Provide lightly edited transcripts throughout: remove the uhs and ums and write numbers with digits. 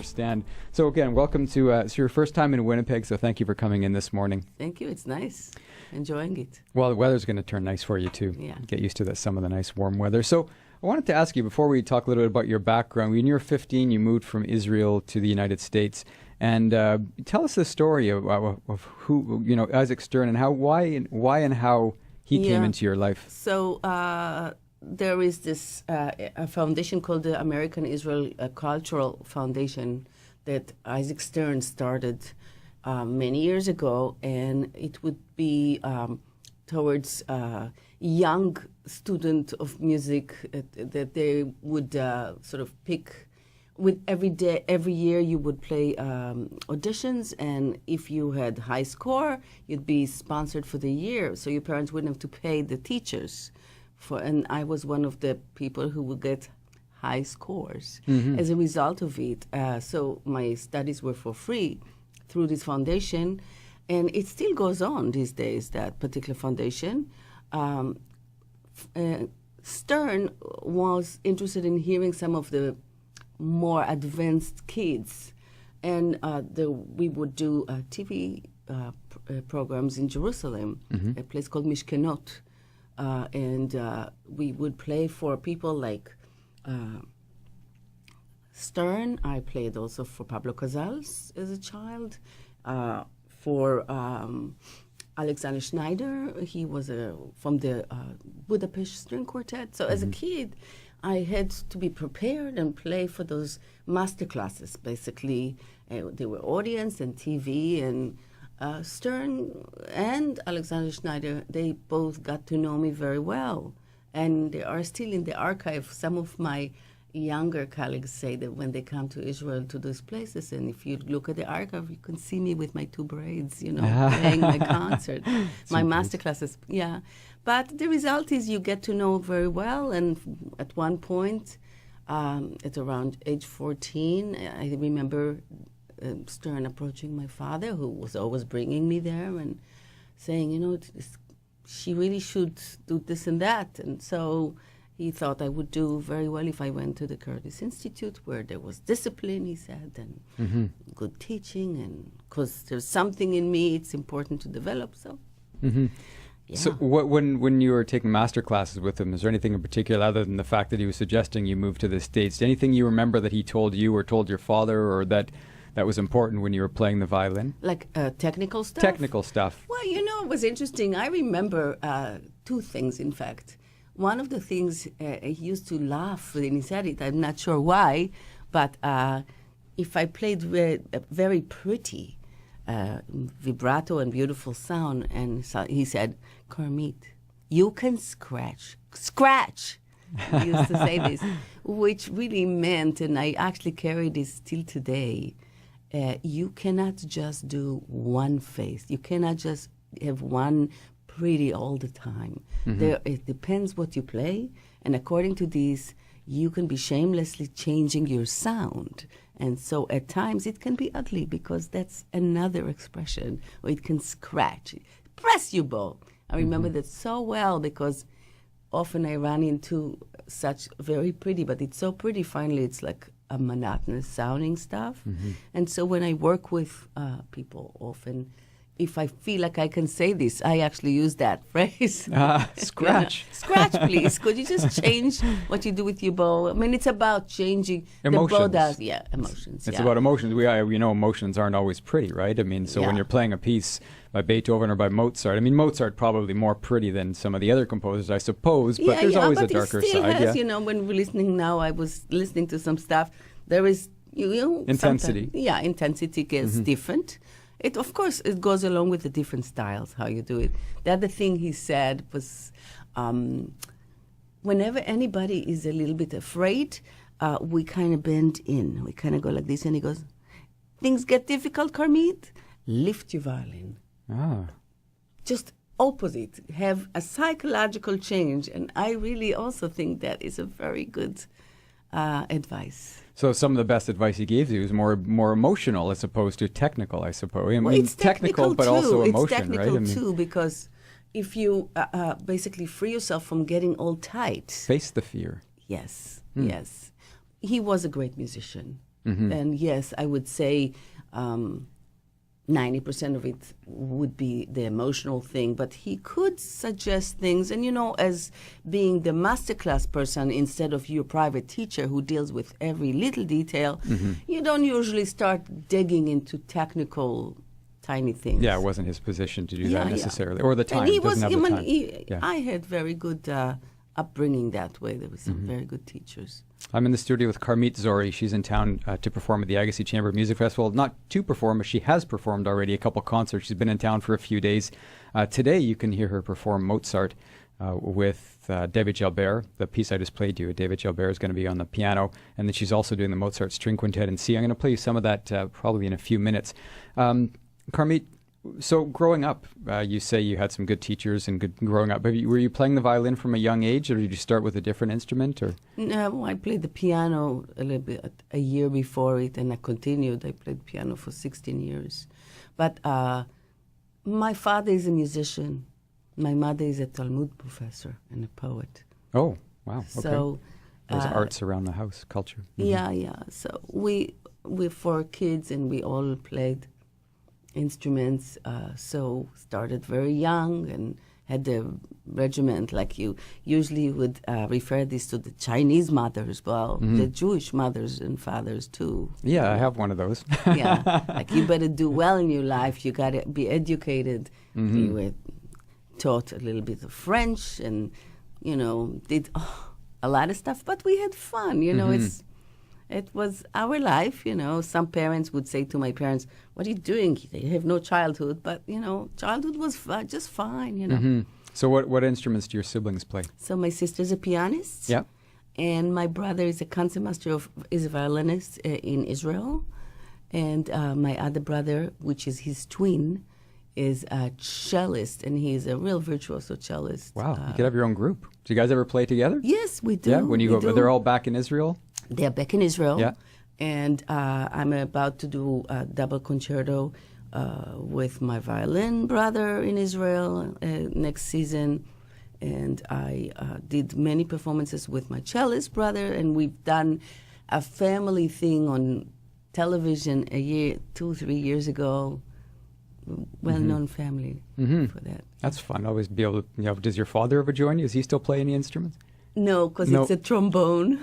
understand. So again, welcome to it's your first time in Winnipeg, so thank you for coming in this morning. Thank you. It's nice. Enjoying it. Well, the weather's going to turn nice for you too. Yeah. Get used to some of the nice warm weather. So I wanted to ask you, before we talk a little bit about your background, when you were 15, you moved from Israel to the United States. And tell us the story of who, Isaac Stern, and why and how he came into your life. So there is this a foundation called the American Israel Cultural Foundation that Isaac Stern started many years ago, and it would be towards young student of music that they would sort of pick. With every year you would play auditions, and if you had high score, you'd be sponsored for the year, so your parents wouldn't have to pay the teachers. And I was one of the people who would get high scores as a result of it. So my studies were for free through this foundation, and it still goes on these days, that particular foundation. Stern was interested in hearing some of the more advanced kids, and we would do TV programs in Jerusalem, a place called Mishkenot, and we would play for people like Stern. I played also for Pablo Casals as a child, for Alexander Schneider. He was from the Budapest String Quartet. So as a kid, I had to be prepared and play for those master classes. Basically, they were audience and TV, and Stern and Alexander Schneider, they both got to know me very well. And they are still in the archive. Some of my younger colleagues say that when they come to Israel to those places, and if you look at the archive, you can see me with my two braids, playing my concert, my master classes. Yeah. But the result is you get to know very well, and at one point, at around age 14, I remember Stern approaching my father, who was always bringing me there, and saying, she really should do this and that. And so he thought I would do very well if I went to the Curtis Institute, where there was discipline, he said, and good teaching, and because there's something in me it's important to develop. So. Yeah. So when you were taking master classes with him, is there anything in particular, other than the fact that he was suggesting you move to the States, anything you remember that he told you or told your father, or that was important when you were playing the violin? Like technical stuff? Technical stuff. Well, it was interesting. I remember two things, in fact. One of the things, he used to laugh when he said it. I'm not sure why, but if I played very pretty, vibrato and beautiful sound, and so he said, "Carmit, you can scratch. He used to say this, which really meant, and I actually carry this till today, you cannot just do one face. You cannot just have one pretty all the time. It depends what you play, and according to this, you can be shamelessly changing your sound. And so at times it can be ugly, because that's another expression, or it can scratch, press you bow." I remember that so well, because often I ran into such very pretty, but it's so pretty, finally it's like a monotonous sounding stuff. And so when I work with people, often, if I feel like I can say this, I actually use that phrase. Scratch. Scratch, please. Could you just change what you do with your bow? I mean, it's about changing emotions. The bow does. Yeah, emotions. It's about emotions. We know emotions aren't always pretty, right? I mean, so when you're playing a piece by Beethoven or by Mozart, I mean, Mozart probably more pretty than some of the other composers, I suppose, but there's always a darker side. Has, when we're listening now, I was listening to some stuff, there is, intensity. Intensity gets different. Of course, it goes along with the different styles, how you do it. The other thing he said was, whenever anybody is a little bit afraid, we kind of bend in. We kind of go like this, and he goes, "Things get difficult, Carmit, lift your violin." Just opposite, have a psychological change. And I really also think that is a very good advice. So some of the best advice he gave you is more emotional as opposed to technical, I suppose. I mean, it's technical but too. also emotion, it's technical right? too, because if you basically free yourself from getting all tight. Face the fear. Yes, yes. He was a great musician. And yes, I would say 90% of it would be the emotional thing, but he could suggest things. And, as being the masterclass person instead of your private teacher who deals with every little detail, you don't usually start digging into technical tiny things. Yeah, it wasn't his position to do that necessarily, or the time. And he doesn't have the time. I had very good upbringing that way. There were some very good teachers. I'm in the studio with Carmit Zori. She's in town to perform at the Agassiz Chamber Music Festival. Not to perform, but she has performed already a couple concerts. She's been in town for a few days. Today you can hear her perform Mozart with David Jalbert. The piece I just played you, David Jalbert, is going to be on the piano. And then she's also doing the Mozart String Quintet in C. I'm going to play you some of that probably in a few minutes. Carmit, so growing up, you say you had some good teachers and good growing up. Were you playing the violin from a young age, or did you start with a different instrument? Or no, I played the piano a little bit a year before it, and I continued. I played piano for 16 years. But my father is a musician. My mother is a Talmud professor and a poet. Oh, wow. Okay. So there's arts around the house, culture. Yeah. So we're 4 kids, and we all played instruments, so started very young and had the regiment, like you usually would refer this to the Chinese mothers, well, the Jewish mothers and fathers too. Yeah, I have one of those. Yeah, like you better do well in your life, you got to be educated. You were taught a little bit of French and, did a lot of stuff, but we had fun, It was our life, Some parents would say to my parents, "What are you doing? They have no childhood." But, childhood was just fine, So what instruments do your siblings play? So my sister's a pianist. Yeah. And my brother is a concertmaster, is a violinist in Israel. And my other brother, which is his twin, is a cellist. And he's a real virtuoso cellist. Wow, you could have your own group. Do you guys ever play together? Yes, we do. Yeah, when you go, they're all back in Israel? They're back in Israel. Yeah. And I'm about to do a double concerto with my violin brother in Israel next season. And I did many performances with my cellist brother, and we've done a family thing on television 2-3 years ago. Well-known family for that. That's fun. Always be able to, does your father ever join you? Does he still play any instruments? No, because it's a trombone,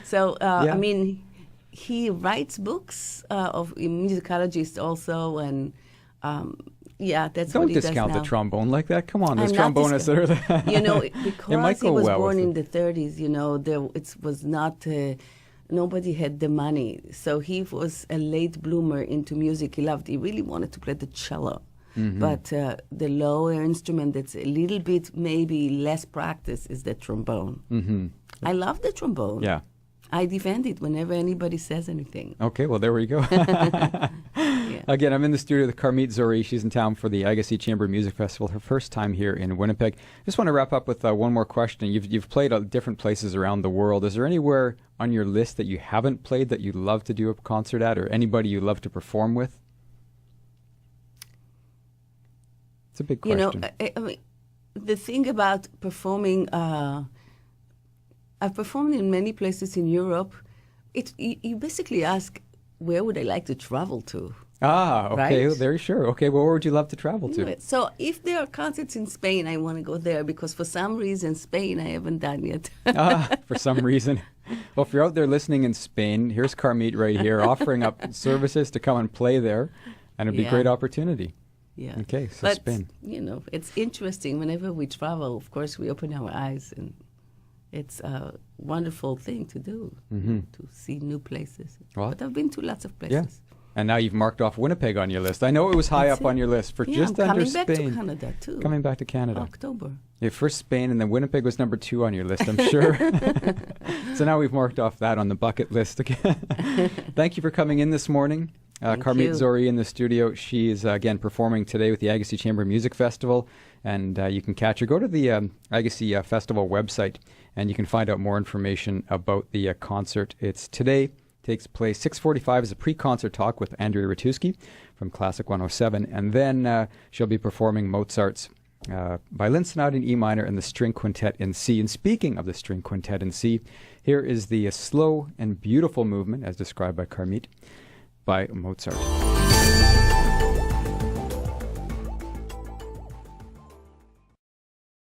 So, I mean, he writes books of musicologist also, and that's Don't what he does now. Don't discount the trombone like that. Come on, there's I'm not trombonists that are there. Because he was born in the 30s, it was not... nobody had the money. So he was a late bloomer into music. He really wanted to play the cello. But the lower instrument that's a little bit maybe less practice is the trombone. I love the trombone. Yeah. I defend it whenever anybody says anything. Okay, well, there we go. Again, I'm in the studio with Carmit Zori. She's in town for the Agassiz Chamber Music Festival, her first time here in Winnipeg. Just want to wrap up with one more question. You've played at different places around the world. Is there anywhere on your list that you haven't played that you'd love to do a concert at, or anybody you love to perform with? It's a big question. I mean, the thing about performing, I've performed in many places in Europe. You basically ask, where would I like to travel to? Okay, right? Very sure. Okay, well, where would you love to travel to? So if there are concerts in Spain, I want to go there because for some reason, Spain I haven't done yet. For some reason. Well, if you're out there listening in Spain, here's Carmit right here offering up services to come and play there, and it'd be a great opportunity. Yeah. Okay, so Spain. It's interesting. Whenever we travel, of course, we open our eyes, and it's a wonderful thing to do, to see new places. Well, but I've been to lots of places. Yeah. And now you've marked off Winnipeg on your list. I know it was high up on your list for just under Spain. Coming back to Canada, too. Coming back to Canada. October. Yeah, first Spain, and then Winnipeg was number 2 on your list, I'm sure. So now we've marked off that on the bucket list again. Thank you for coming in this morning. Carmit Zori in the studio. She is, again, performing today with the Agassiz Chamber Music Festival, and you can catch her. Go to the Agassiz Festival website, and you can find out more information about the concert. It's today. Takes place 6:45 is a pre-concert talk with Andrea Ratuski from Classic 107, and then she'll be performing Mozart's Violin Sonata in E minor and the String Quintet in C. And speaking of the String Quintet in C, here is the slow and beautiful movement, as described by Carmit, by Mozart.